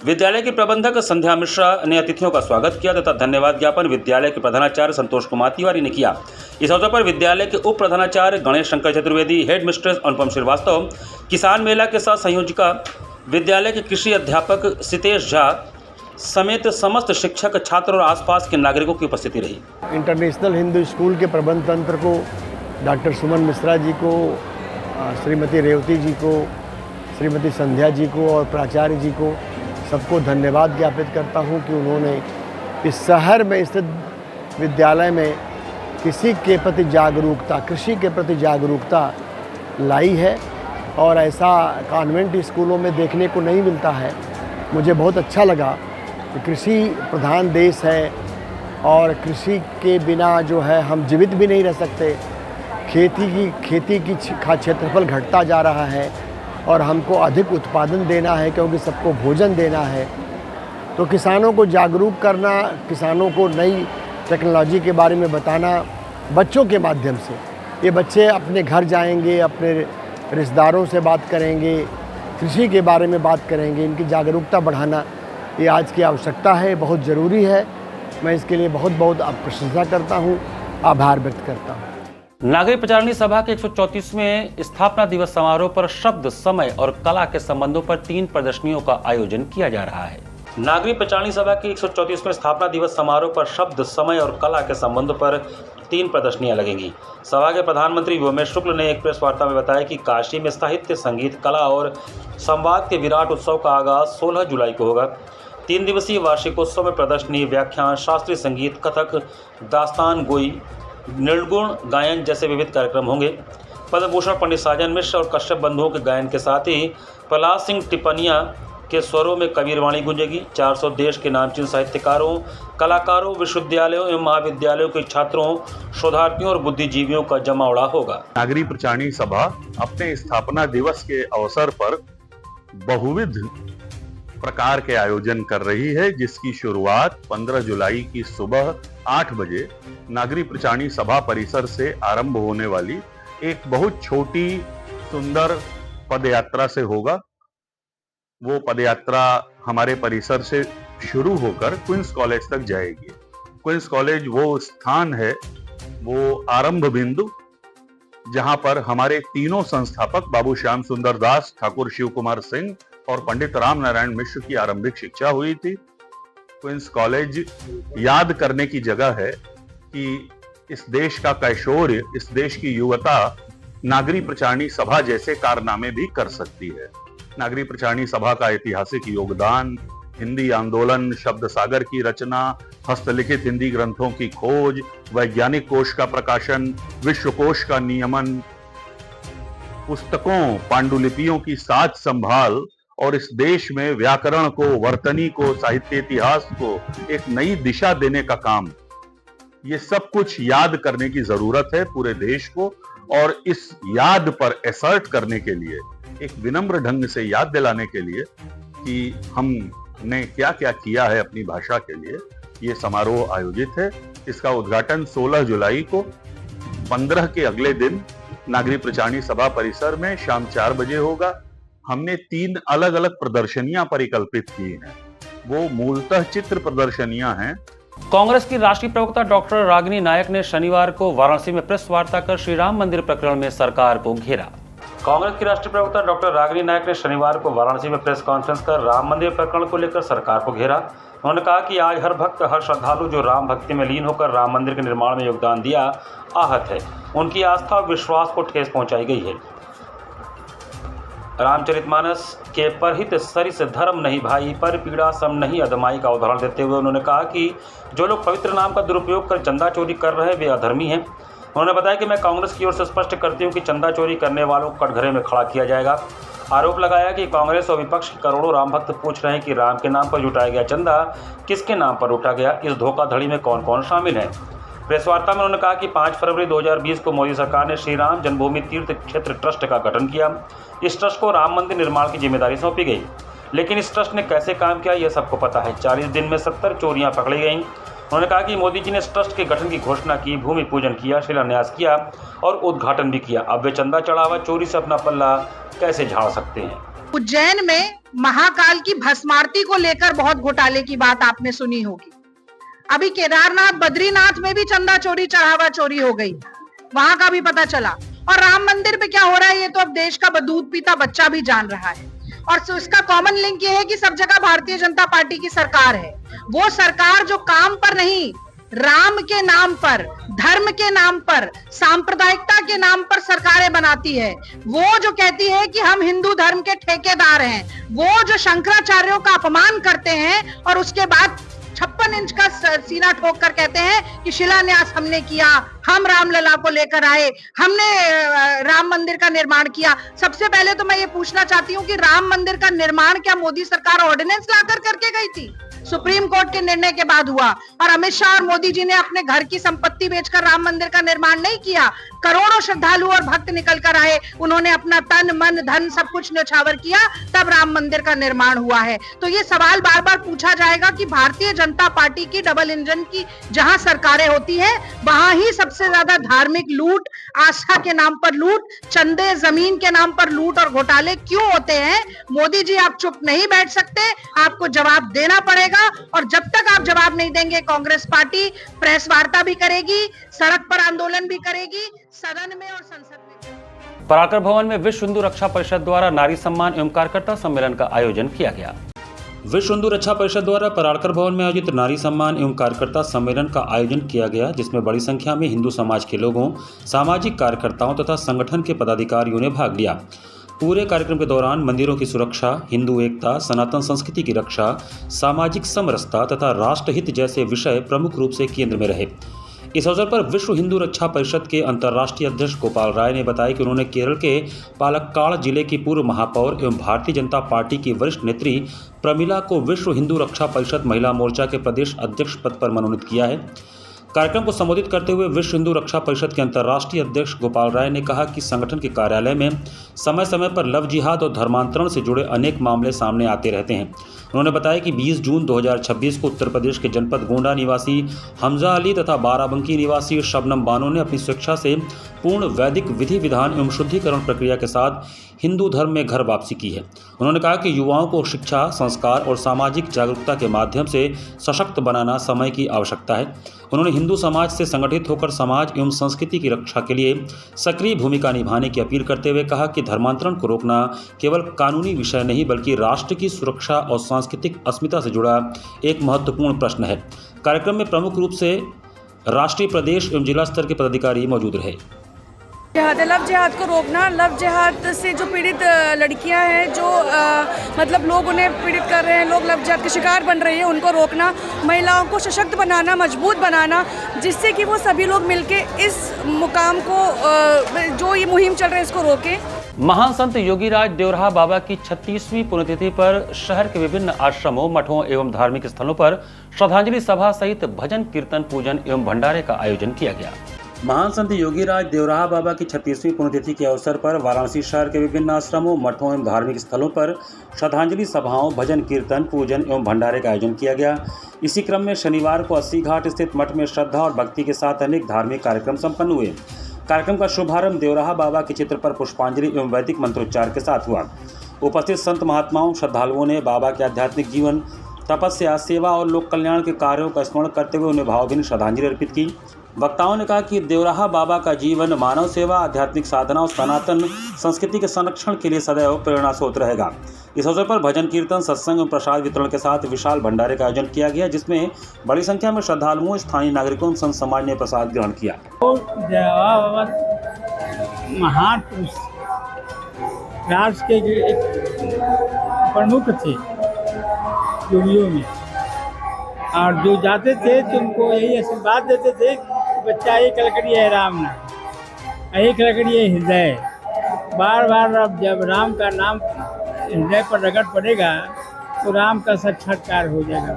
[SPEAKER 2] विद्यालय के प्रबंधक संध्या मिश्रा ने अतिथियों का स्वागत किया तथा धन्यवाद ज्ञापन विद्यालय के प्रधानाचार्य संतोष कुमार तिवारी ने किया। इस अवसर पर विद्यालय के उप प्रधानाचार्य गणेश शंकर चतुर्वेदी, हेड मिस्ट्रेस अनुपम श्रीवास्तव, किसान मेला के साथ संयोजिका विद्यालय के कृषि अध्यापक सितेश झा, समेत समस्त शिक्षक, छात्र और आसपास के नागरिकों की उपस्थिति रही।
[SPEAKER 3] इंटरनेशनल हिंदू स्कूल के प्रबंध तंत्र को, डॉक्टर सुमन मिश्रा जी को, श्रीमती रेवती जी को, श्रीमती संध्या जी को और प्राचार्य जी को सबको धन्यवाद ज्ञापित करता हूं कि उन्होंने इस शहर में स्थित विद्यालय में कृषि के प्रति जागरूकता लाई है और ऐसा कॉन्वेंट स्कूलों में देखने को नहीं मिलता है। मुझे बहुत अच्छा लगा कि कृषि प्रधान देश है और कृषि के बिना जो है हम जीवित भी नहीं रह सकते। खेती की क्षेत्रफल घटता जा रहा है और हमको अधिक उत्पादन देना है क्योंकि सबको भोजन देना है। तो किसानों को जागरूक करना, किसानों को नई टेक्नोलॉजी के बारे में बताना बच्चों के माध्यम से, ये बच्चे अपने घर जाएंगे, अपने रिश्तेदारों से बात करेंगे, कृषि के बारे में बात करेंगे। इनकी जागरूकता बढ़ाना ये आज की आवश्यकता है, बहुत ज़रूरी है। मैं इसके लिए बहुत बहुत प्रशंसा करता हूँ, आभार व्यक्त करता हूँ।
[SPEAKER 2] नागरिक प्रचारणी सभा के 134वें स्थापना दिवस समारोह पर शब्द, समय और कला के संबंधों पर 3 प्रदर्शनियों का आयोजन किया जा रहा है। नागरिक प्रचारणी सभा के 134वें स्थापना दिवस समारोह पर शब्द, समय और कला के संबंधों पर 3 प्रदर्शनियां लगेंगी। सभा के प्रधानमंत्री व्योमेश शुक्ल ने एक प्रेस वार्ता में बताया कि काशी में साहित्य, संगीत, कला और संवाद के विराट उत्सव का आगाज 16 जुलाई को होगा। 3 दिवसीय वार्षिकोत्सव में प्रदर्शनी, व्याख्यान, शास्त्रीय संगीत, कथक, दास्तान गोई, निर्गुण गायन जैसे विविध कार्यक्रम होंगे। पद्म भूषण पंडित साजन मिश्र और कश्यप बंधुओं के गायन के साथ ही प्रहलाद सिंह टिपनिया के स्वरों में कबीरवाणी गूंजेगी। 400 देश के नामचीन साहित्यकारों, कलाकारों, विश्वविद्यालयों एवं महाविद्यालयों के छात्रों, शोधार्थियों और बुद्धिजीवियों का जमावड़ा होगा।
[SPEAKER 18] नागरिक प्रचारणी सभा अपने स्थापना दिवस के अवसर पर बहुविध प्रकार के आयोजन कर रही है, जिसकी शुरुआत 15 जुलाई की सुबह 8 बजे नागरिक प्रचारणी सभा परिसर से आरंभ होने वाली एक बहुत छोटी सुंदर पदयात्रा से होगा। वो पदयात्रा हमारे परिसर से शुरू होकर क्वींस कॉलेज तक जाएगी। क्वींस कॉलेज वो स्थान है, वो आरंभ बिंदु, जहां पर हमारे तीनों संस्थापक बाबू श्याम सुंदर दास, ठाकुर शिव कुमार सिंह और पंडित राम नारायण मिश्र की आरंभिक शिक्षा हुई थी। क्वींस कॉलेज याद करने की जगह है कि इस देश का कैशोर्य, इस देश की युवता नागरिक प्रचारणी सभा जैसे कारनामे भी कर सकती है। नागरिक प्रचारणी सभा का ऐतिहासिक योगदान, हिंदी आंदोलन, शब्द सागर की रचना, हस्तलिखित हिंदी ग्रंथों की खोज, वैज्ञानिक कोश का प्रकाशन, विश्वकोश का नियमन, पुस्तकों, पांडुलिपियों की साज संभाल और इस देश में व्याकरण को, वर्तनी को, साहित्य इतिहास को एक नई दिशा देने का काम, ये सब कुछ याद करने की जरूरत है पूरे देश को। और इस याद पर असर्ट करने के लिए, एक विनम्र ढंग से याद दिलाने के लिए कि हमने क्या क्या किया है अपनी भाषा के लिए, ये समारोह आयोजित है। इसका उद्घाटन 16 जुलाई को 15 के अगले दिन नागरिक प्रचारणी सभा परिसर में शाम 4 बजे होगा। हमने 3 अलग अलग प्रदर्शनियां परिकल्पित की हैं। वो मूलतः चित्र प्रदर्शनियां हैं।
[SPEAKER 2] कांग्रेस की राष्ट्रीय प्रवक्ता डॉक्टर रागिनी नायक ने शनिवार को वाराणसी में प्रेस वार्ता कर श्री राम मंदिर प्रकरण में सरकार को घेरा। कांग्रेस की राष्ट्रीय प्रवक्ता डॉक्टर रागिनी नायक ने शनिवार को वाराणसी में प्रेस कॉन्फ्रेंस कर राम मंदिर प्रकरण को लेकर सरकार को घेरा। उन्होंने कहा कि आज हर भक्त, हर श्रद्धालु जो राम भक्ति में लीन होकर राम मंदिर के निर्माण में योगदान दिया, आहत है। उनकी आस्था और विश्वास को ठेस पहुंचाई गई है। रामचरितमानस के परहित सरिस धर्म नहीं भाई, पर पीड़ा सम नहीं अदमाई का उदाहरण देते हुए उन्होंने कहा कि जो लोग पवित्र नाम का दुरुपयोग कर चंदा चोरी कर रहे हैं वे अधर्मी हैं। उन्होंने बताया कि मैं कांग्रेस की ओर से स्पष्ट करती हूं कि चंदा चोरी करने वालों को कटघरे में खड़ा किया जाएगा। आरोप लगाया कि कांग्रेस और विपक्ष के करोड़ों राम भक्त पूछ रहे हैं कि राम के नाम पर जुटाया गया चंदा किसके नाम पर उठा गया, इस धोखाधड़ी में कौन कौन शामिल है। प्रेस वार्ता में उन्होंने कहा कि 5 फरवरी 2020 को मोदी सरकार ने श्री राम जन्मभूमि तीर्थ क्षेत्र ट्रस्ट का गठन किया। इस ट्रस्ट को राम मंदिर निर्माण की जिम्मेदारी सौंपी गई, लेकिन इस ट्रस्ट ने कैसे काम किया यह सबको पता है। 40 दिन में 70 चोरियां पकड़ी गईं। उन्होंने कहा कि मोदी जी ने इस ट्रस्ट के गठन की घोषणा की, भूमि पूजन किया, शिलान्यास किया और उद्घाटन भी किया। अब वे चंदा चढ़ावा चोरी से अपना पल्ला कैसे झाड़ सकते हैं।
[SPEAKER 19] उज्जैन में महाकाल की भस्मारती को लेकर बहुत घोटाले की बात आपने सुनी होगी। अभी केदारनाथ, बद्रीनाथ में भी चंदा चोरी, चढ़ावा चोरी हो गई, वहां का भी पता चला। और राम मंदिर पे क्या हो रहा है ये तो अब देश का दूध पीता बच्चा भी जान रहा है। और इसका कॉमन लिंक ये है कि सब जगह भारतीय जनता पार्टी की सरकार है। वो सरकार जो काम पर नहीं, राम के नाम पर, धर्म के नाम पर, सांप्रदायिकता के नाम पर सरकारें बनाती है, वो जो कहती है कि हम हिंदू धर्म के ठेकेदार हैं, वो जो शंकराचार्यों का अपमान करते हैं और उसके बाद 56 इंच का सीना ठोक कर कहते हैं कि शिलान्यास हमने किया, हम रामलला को लेकर आए, हमने राम मंदिर का निर्माण किया। सबसे पहले तो मैं ये पूछना चाहती हूँ कि राम मंदिर का निर्माण क्या मोदी सरकार ऑर्डिनेंस लाकर करके गई थी? सुप्रीम कोर्ट के निर्णय के बाद हुआ। और अमित शाह और मोदी जी ने अपने घर की संपत्ति बेचकर राम मंदिर का निर्माण नहीं किया। करोड़ों श्रद्धालु और भक्त निकल कर आए, उन्होंने अपना तन मन धन सब कुछ न्यौछावर किया, तब राम मंदिर का निर्माण हुआ है। तो ये सवाल बार बार पूछा जाएगा कि भारतीय जनता पार्टी की डबल इंजन की जहां सरकारें होती है, वहां ही सबसे ज्यादा धार्मिक लूट, आस्था के नाम पर लूट, चंदे जमीन के नाम पर लूट और घोटाले क्यों होते हैं? मोदी जी, आप चुप नहीं बैठ सकते, आपको जवाब देना पड़ेगा। और जब तक आप जवाब नहीं देंगे, कांग्रेस पार्टी प्रेस वार्ता भी करेगी, सड़क पर आंदोलन भी करेगी, सदन में और संसद में।
[SPEAKER 2] पराकर भवन में विश्व हिंदू रक्षा परिषद द्वारा नारी सम्मान एवं कार्यकर्ता सम्मेलन का आयोजन किया गया। विश्व हिंदू रक्षा परिषद द्वारा पराकर भवन में आयोजित नारी सम्मान एवं कार्यकर्ता सम्मेलन का आयोजन किया गया, जिसमें बड़ी संख्या में हिंदू समाज के लोगों, सामाजिक कार्यकर्ताओं तथा संगठन के पदाधिकारियों ने भाग लिया। पूरे कार्यक्रम के दौरान मंदिरों की सुरक्षा, हिंदू एकता, सनातन संस्कृति की रक्षा, सामाजिक समरसता तथा राष्ट्रहित जैसे विषय प्रमुख रूप से केंद्र में रहे। इस अवसर पर विश्व हिंदू रक्षा परिषद के अंतर्राष्ट्रीय अध्यक्ष गोपाल राय ने बताया कि उन्होंने केरल के पालक्काड़ जिले की पूर्व महापौर एवं भारतीय जनता पार्टी की वरिष्ठ नेत्री प्रमिला को विश्व हिंदू रक्षा परिषद महिला मोर्चा के प्रदेश अध्यक्ष पद पर मनोनीत किया है। कार्यक्रम को संबोधित करते हुए विश्व हिंदू रक्षा परिषद के अंतर्राष्ट्रीय अध्यक्ष गोपाल राय ने कहा कि संगठन के कार्यालय में समय समय पर लव जिहाद और धर्मांतरण से जुड़े अनेक मामले सामने आते रहते हैं। उन्होंने बताया कि 20 जून 2026 को उत्तर प्रदेश के जनपद गोंडा निवासी हमजा अली तथा बाराबंकी निवासी शबनम बानो ने अपनी स्वेच्छा से पूर्ण वैदिक विधि विधान एवं शुद्धिकरण प्रक्रिया के साथ हिंदू धर्म में घर वापसी की है। उन्होंने कहा कि युवाओं को शिक्षा, संस्कार और सामाजिक जागरूकता के माध्यम से सशक्त बनाना समय की आवश्यकता है। उन्होंने हिंदू समाज से संगठित होकर समाज एवं संस्कृति की रक्षा के लिए सक्रिय भूमिका निभाने की अपील करते हुए कहा कि धर्मांतरण को रोकना केवल कानूनी विषय नहीं बल्कि राष्ट्र की सुरक्षा और सांस्कृतिक अस्मिता से जुड़ा एक महत्वपूर्ण प्रश्न है। कार्यक्रम में प्रमुख रूप से राष्ट्रीय, प्रदेश एवं जिला स्तर के पदाधिकारी मौजूद रहे।
[SPEAKER 20] लव जिहाद को रोकना, लव जिहाद से जो पीड़ित लड़कियां हैं, जो मतलब लोग उन्हें पीड़ित कर रहे हैं, लोग लव जिहाद के शिकार बन रही हैं, उनको रोकना, महिलाओं को सशक्त बनाना, मजबूत बनाना, जिससे कि वो सभी लोग मिलके इस मुकाम को, जो ये मुहिम चल रही है, इसको रोकें।
[SPEAKER 2] महान संत योगीराज देवराहा बाबा की 36वीं पुण्यतिथि पर शहर के विभिन्न आश्रमों, मठों एवं धार्मिक स्थलों पर श्रद्धांजलि सभा सहित भजन, कीर्तन, पूजन एवं भंडारे का आयोजन किया गया। महान संत योगीराज देवराहा बाबा की 36वीं पुण्यतिथि के अवसर पर वाराणसी शहर के विभिन्न आश्रमों, मठों एवं धार्मिक स्थलों पर श्रद्धांजलि सभाओं, भजन, कीर्तन, पूजन एवं भंडारे का आयोजन किया गया। इसी क्रम में शनिवार को 80 घाट स्थित मठ में श्रद्धा और भक्ति के साथ अनेक धार्मिक कार्यक्रम संपन्न हुए। कार्यक्रम का शुभारंभ देवराहा बाबा के चित्र पर पुष्पांजलि एवं वैदिक मंत्रोच्चार के साथ हुआ। उपस्थित संत महात्माओं, श्रद्धालुओं ने बाबा के आध्यात्मिक जीवन, तपस्या, सेवा और लोक कल्याण के कार्यों का स्मरण करते हुए उन्हें भावभीनी श्रद्धांजलि अर्पित की। वक्ताओं ने कहा कि देवराहा बाबा का जीवन मानव सेवा, आध्यात्मिक साधना और सनातन संस्कृति के संरक्षण के लिए सदैव प्रेरणा स्रोत रहेगा। इस अवसर पर भजन, कीर्तन, सत्संग और प्रसाद वितरण के साथ विशाल भंडारे का आयोजन किया गया, जिसमें बड़ी संख्या में श्रद्धालुओं, स्थानीय नागरिकों और संत समाज ने प्रसाद ग्रहण किया।
[SPEAKER 21] महान पुरुष राष्ट्र के एक प्रमुख थे योगियों में, और जो जाते थे तो उनको यही आशीर्वाद देते थे कि बच्चा एक लकड़ी है राम नाम, एक लकड़ी है हृदय। बार बार अब जब राम का नाम हृदय पर रगड़ पड़ेगा तो राम का साक्षात्कार हो जाएगा,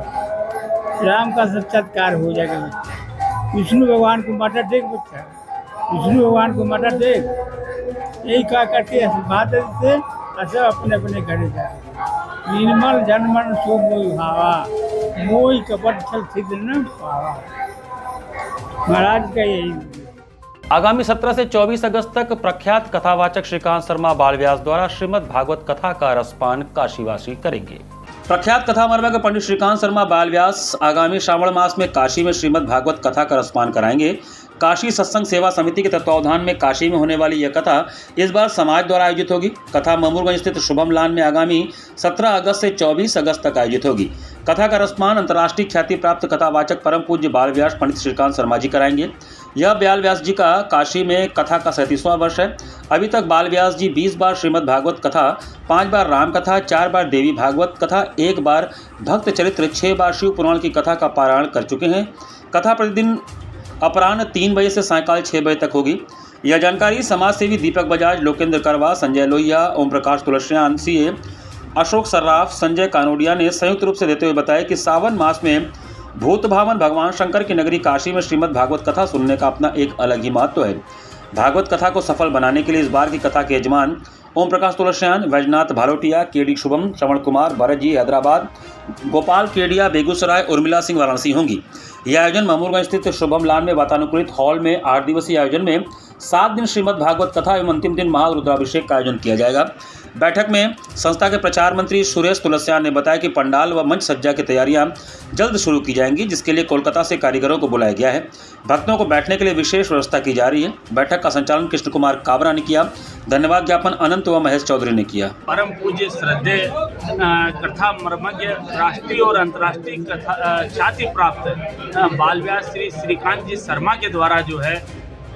[SPEAKER 21] राम का साक्षात्कार हो जाएगा। विष्णु भगवान को माथा टेक बच्चा, विष्णु भगवान को माथा टेक, यही कहा करके आशीर्वाद देते और सब अपने अपने घरे जाए। निर्मल जनमन सो मोहि भावा, मोहि कपट छल छिद्र न पावा। महाराज का यही।
[SPEAKER 2] आगामी 17 से 24 अगस्त तक प्रख्यात कथावाचक श्रीकांत शर्मा बाल व्यास द्वारा श्रीमद् भागवत कथा का रसपान काशीवासी करेंगे। प्रख्यात कथा मर्मज्ञ पंडित श्रीकांत शर्मा बाल व्यास आगामी श्रावण मास में काशी में श्रीमद् भागवत कथा का रसपान कराएंगे। काशी सत्संग सेवा समिति के तत्वावधान में काशी में होने वाली यह कथा इस बार समाज द्वारा आयोजित होगी। कथा ममूरगंज स्थित शुभम लान में आगामी 17 अगस्त से 24 अगस्त तक आयोजित होगी। कथा का रसपान अंतर्राष्ट्रीय ख्याति प्राप्त कथावाचक परम पूज्य बाल व्यास पंडित श्रीकांत शर्मा जी कराएंगे। यह बाल व्यास जी का काशी में कथा का 37वां वर्ष है। अभी तक बाल व्यास जी 20 बार श्रीमद् भागवत कथा, 5 बार राम कथा, 4 बार देवी भागवत कथा, 1 बार भक्त चरित्र, 6 बार शिव पुराण की कथा का पारायण कर चुके हैं। कथा प्रतिदिन अपराह्न 3 बजे से सायंकाल 6 बजे तक होगी। यह जानकारी समाज सेवी दीपक बजाज, लोकेंद्र करवा, संजय लोहिया, ओम प्रकाश तुलसियान, सीए अशोक सर्राफ, संजय कानोडिया ने संयुक्त रूप से देते हुए बताया कि सावन मास में भूत भावन भगवान शंकर की नगरी काशी में श्रीमद् भागवत कथा सुनने का अपना एक अलग ही महत्व है। भागवत कथा को सफल बनाने के लिए इस बार की कथा के यजमान ओम प्रकाश तुलसियान, वैजनाथ भालोटिया, केडी शुभम, श्रवण कुमार, भरत जी हैदराबाद, गोपाल केडिया बेगूसराय, उर्मिला सिंह वाराणसी होंगी। यह आयोजन ममूरगंज स्थित शुभम लान में वातानुकूलित हॉल में 8 दिवसीय आयोजन में 7 दिन श्रीमद् भागवत कथा एवं अंतिम दिन महारुद्राभिषेक का आयोजन किया जाएगा। बैठक में संस्था के प्रचार मंत्री सुरेश तुलसियान ने बताया कि पंडाल व मंच सज्जा की तैयारियां जल्द शुरू की जाएंगी, जिसके लिए कोलकाता से कारीगरों को बुलाया गया है। भक्तों को बैठने के लिए विशेष व्यवस्था की जा रही है। बैठक का संचालन कृष्ण कुमार काबरा ने किया। धन्यवाद ज्ञापन अनंत व महेश चौधरी ने किया।
[SPEAKER 4] परम पूज्य श्रद्धेय कथा मर्मज्ञ राष्ट्रीय और अंतर्राष्ट्रीय ख्याति प्राप्त बाल व्यास श्री श्रीकांत जी शर्मा के द्वारा जो है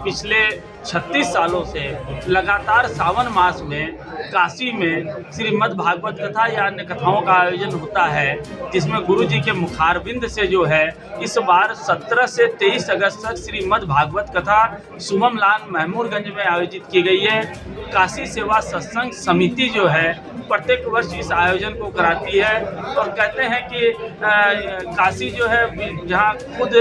[SPEAKER 4] पिछले 36 सालों से लगातार सावन मास में काशी में श्रीमद् भागवत कथा या अन्य कथाओं का आयोजन होता है, जिसमें गुरु जी के मुखारबिंद से जो है इस बार 17 से 23 अगस्त तक श्रीमद् भागवत कथा शुभम लान महमूरगंज में आयोजित की गई है। काशी सेवा सत्संग समिति जो है प्रत्येक वर्ष इस आयोजन को कराती है और कहते हैं कि काशी जो है जहाँ खुद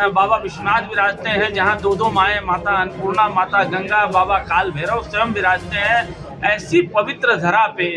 [SPEAKER 4] बाबा विश्वनाथ विराजते हैं, जहाँ 2 माएँ, माता अन्नपूर्णा, माता गंगा, बाबा काल भैरव स्वयं विराजते हैं, ऐसी पवित्र धरा पे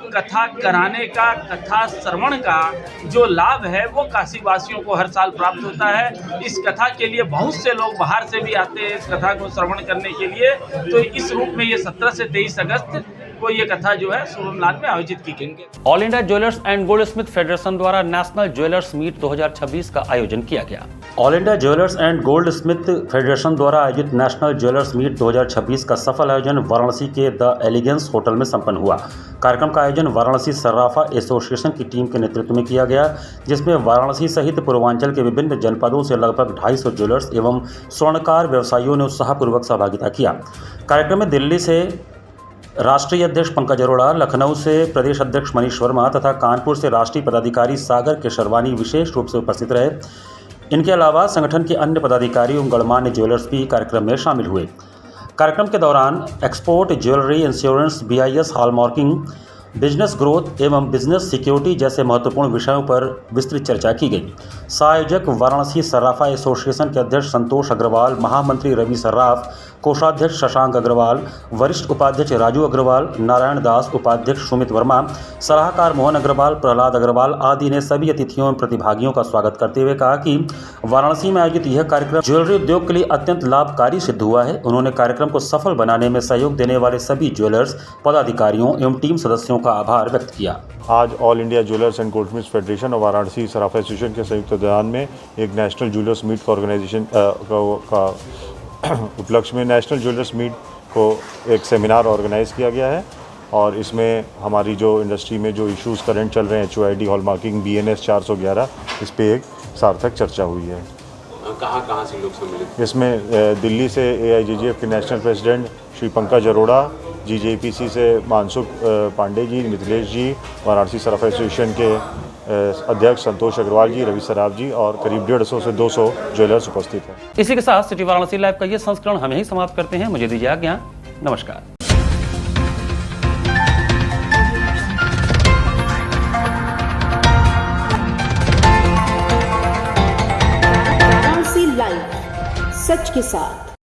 [SPEAKER 4] कथा कराने का, कथा श्रवण का जो लाभ है वो काशी वासियों को हर साल प्राप्त होता है। इस कथा के लिए बहुत से लोग बाहर से भी आते हैं इस कथा को श्रवण करने के लिए। तो इस रूप में ये 17 से 23 अगस्त को ये कथा जो है शुभम लान में आयोजित की गई।
[SPEAKER 2] All India jewellers and gold Smith federation द्वारा नेशनल ज्वेलर्स मीट 2026 का आयोजन किया गया। All India jewellers and gold Smith federation द्वारा आयोजित नेशनल ज्वेलर्स मीट 2026 का सफल आयोजन वाराणसी के द एलिगेंस होटल में संपन्न हुआ। कार्यक्रम का आयोजन वाराणसी सर्राफा एसोसिएशन की टीम के नेतृत्व में किया गया, जिसमें वाराणसी सहित पूर्वांचल के विभिन्न जनपदों से लगभग 250 ज्वेलर्स एवं स्वर्णकार व्यवसायियों ने उत्साहपूर्वक सहभागिता किया। कार्यक्रम में दिल्ली से राष्ट्रीय अध्यक्ष पंकज अरोड़ा, लखनऊ से प्रदेश अध्यक्ष मनीष वर्मा तथा कानपुर से राष्ट्रीय पदाधिकारी सागर केशरवानी विशेष रूप से उपस्थित रहे। इनके अलावा संगठन के अन्य पदाधिकारी एवं गणमान्य ज्वेलर्स भी कार्यक्रम में शामिल हुए। कार्यक्रम के दौरान export, jewellery, insurance, BIS, hallmarking, business growth एवं बिजनेस सिक्योरिटी जैसे महत्वपूर्ण विषयों पर विस्तृत चर्चा की गई। सहायोजक वाराणसी सर्राफा एसोसिएशन के अध्यक्ष संतोष अग्रवाल, महामंत्री रवि सर्राफ, कोषाध्यक्ष शशांक अग्रवाल, वरिष्ठ उपाध्यक्ष राजू अग्रवाल, नारायण दास, उपाध्यक्ष सुमित वर्मा, सलाहकार मोहन अग्रवाल, प्रहलाद अग्रवाल आदि ने सभी अतिथियों एवं प्रतिभागियों का स्वागत करते हुए कहा कि वाराणसी में आयोजित यह कार्यक्रम ज्वेलरी उद्योग के लिए अत्यंत लाभकारी सिद्ध हुआ है। उन्होंने कार्यक्रम को सफल बनाने में सहयोग देने वाले सभी ज्वेलर्स, पदाधिकारियों एवं टीम सदस्यों का आभार व्यक्त किया।
[SPEAKER 22] आज all India jewellers and goldsmiths federation और वाराणसी सराफा एसोसिएशन के संयुक्त तत्वावधान में एक नेशनल ज्वेलर्स मीट का ऑर्गेनाइजेशन का उपलक्ष्य में नेशनल ज्वेलर्स मीट को एक सेमिनार ऑर्गेनाइज किया गया है और इसमें हमारी जो इंडस्ट्री में जो इश्यूज़ करंट चल रहे हैं, HOID, हॉलमार्किंग, BNS 411, इस पे एक सार्थक चर्चा हुई है।
[SPEAKER 2] कहाँ से लोग सम्मिलित?
[SPEAKER 22] इसमें दिल्ली से AIGGF के national president Shri Pankaj Arora, GJPC से मानसुख पांडे जी, मिथिलेश जी, वाराणसी सराफा एसोसिएशन के अध्यक्ष संतोष अग्रवाल जी, रवि सराफ जी और करीब 150 से 200 ज्वेलर्स उपस्थित हैं।
[SPEAKER 2] इसी के साथ सिटी वाराणसी लाइव का ये संस्करण हम यही समाप्त करते हैं। मुझे दीजिए आज्ञा। नमस्कार।
[SPEAKER 23] वाराणसी लाइव, सच के साथ।